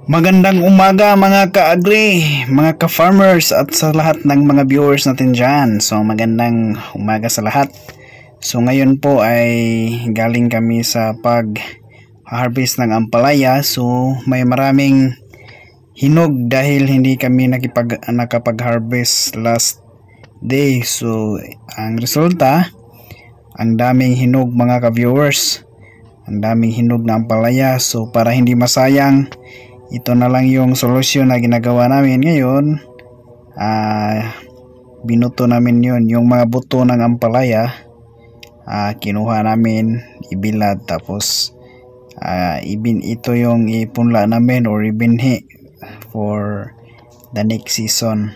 Magandang umaga mga ka-agri, mga ka-farmers at sa lahat ng mga viewers natin dyan. So magandang umaga sa lahat. So ngayon po ay galing kami sa pag-harvest ng ampalaya. So may maraming hinog dahil hindi kami nakapag-harvest last day. So ang resulta, ang daming hinog mga ka-viewers. Ang daming hinog na ampalaya. So para hindi masayang, ito na lang yung solusyon na ginagawa namin ngayon. Binuto namin yun, yung mga buto ng ampalaya. Kinuha namin, ibilad, tapos ito yung ipunla namin or ibinhi for the next season.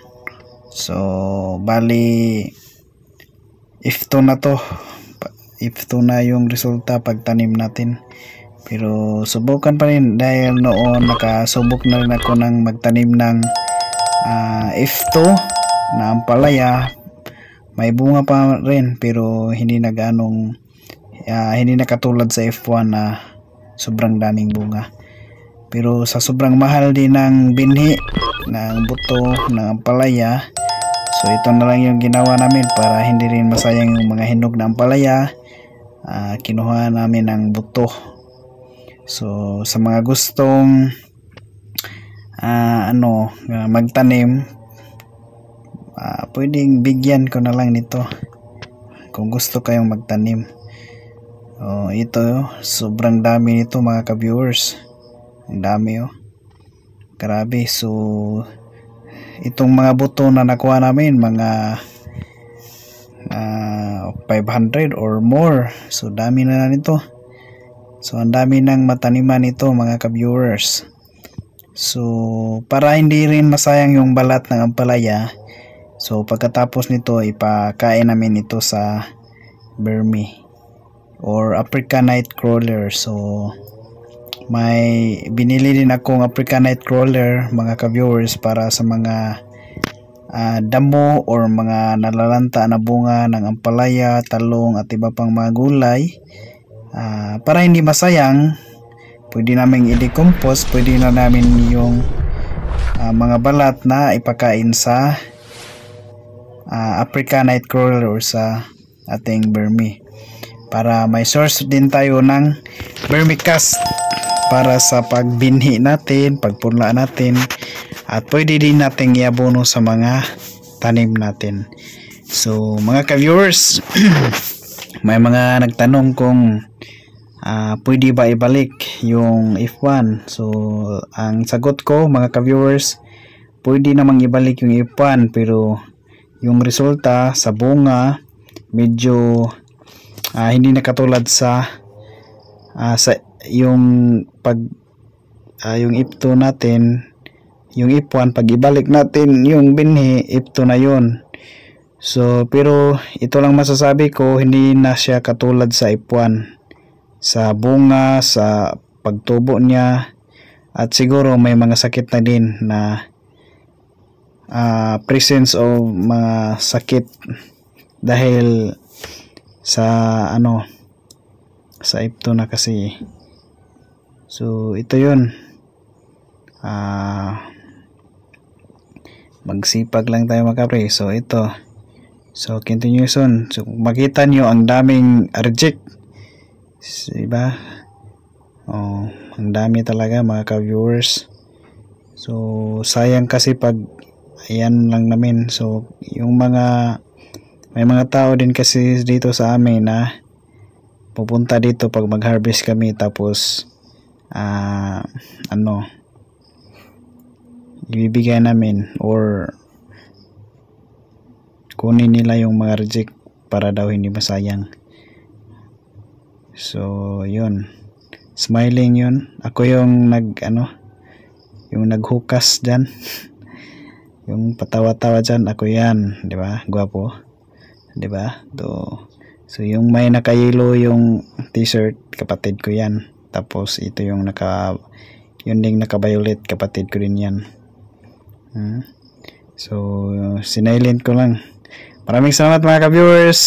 So bali if to na yung resulta pagtanim natin. Pero subukan pa rin dahil noon nakasubok na rin ako ng magtanim ng F2 na ampalaya. May bunga pa rin pero hindi na hindi na katulad sa F1 na sobrang daming bunga. Pero sa sobrang mahal din ng binhi ng buto ng ampalaya, so ito na lang yung ginawa namin para hindi rin masayang yung mga hinog na ampalaya. Kinuha namin ng buto. So sa mga gustong magtanim, pwedeng bigyan ko na lang nito kung gusto kayong magtanim. Ito sobrang dami nito mga ka-viewers. Ang dami grabe. So itong mga buto na nakuha namin mga 500 or more. So dami na nito. So ang dami ng mataniman ito mga ka-viewers. So para hindi rin masayang yung balat ng ampalaya, so pagkatapos nito ipakain namin ito sa Burmese or African night crawler. So may binili din akong African night crawler mga ka-viewers para sa mga damo or mga nalalanta na bunga ng ampalaya, talong at iba pang mga gulay. Para hindi masayang, pwede namin i-decompose, pwede na namin yung mga balat na ipakain sa African night crawler or sa ating Burmese, para may source din tayo ng vermicast para sa pagbinhi natin, pagpunla natin, at pwede din natin iabono sa mga tanim natin. So mga ka-viewers, may mga nagtanong kung pwede ba ibalik yung F1. So ang sagot ko mga ka-viewers, pwede namang ibalik yung F1 pero yung resulta sa bunga medyo hindi na katulad sa yung yung F2 natin. Yung F1 pag ibalik natin yung binhi, F2 na yun. So pero ito lang masasabi ko, hindi na siya katulad sa F1 sa bunga, sa pagtubo niya, at siguro may mga sakit na din na presence of mga sakit dahil sa sa F2 na kasi. So ito yun, magsipag lang tayo mga pre. So ito, so continuation. So makita nyo ang daming reject, diba? Ang dami talaga mga ka-viewers. So sayang kasi pag ayan lang namin. So yung may mga tao din kasi dito sa amin na pupunta dito pag mag-harvest kami, tapos ibibigay namin or kunin nila yung mga reject para daw hindi masayang. So yun, smiling yun. Ako yung yung naghukas dyan yung patawa-tawa dyan, ako yan, di ba? Gwapo, di ba? So yung may naka-yellow yung t-shirt, kapatid ko yan. Tapos ito yung yun ding naka-violet, kapatid ko din yan. So sinilent ko lang. Maraming salamat mga ka-viewers.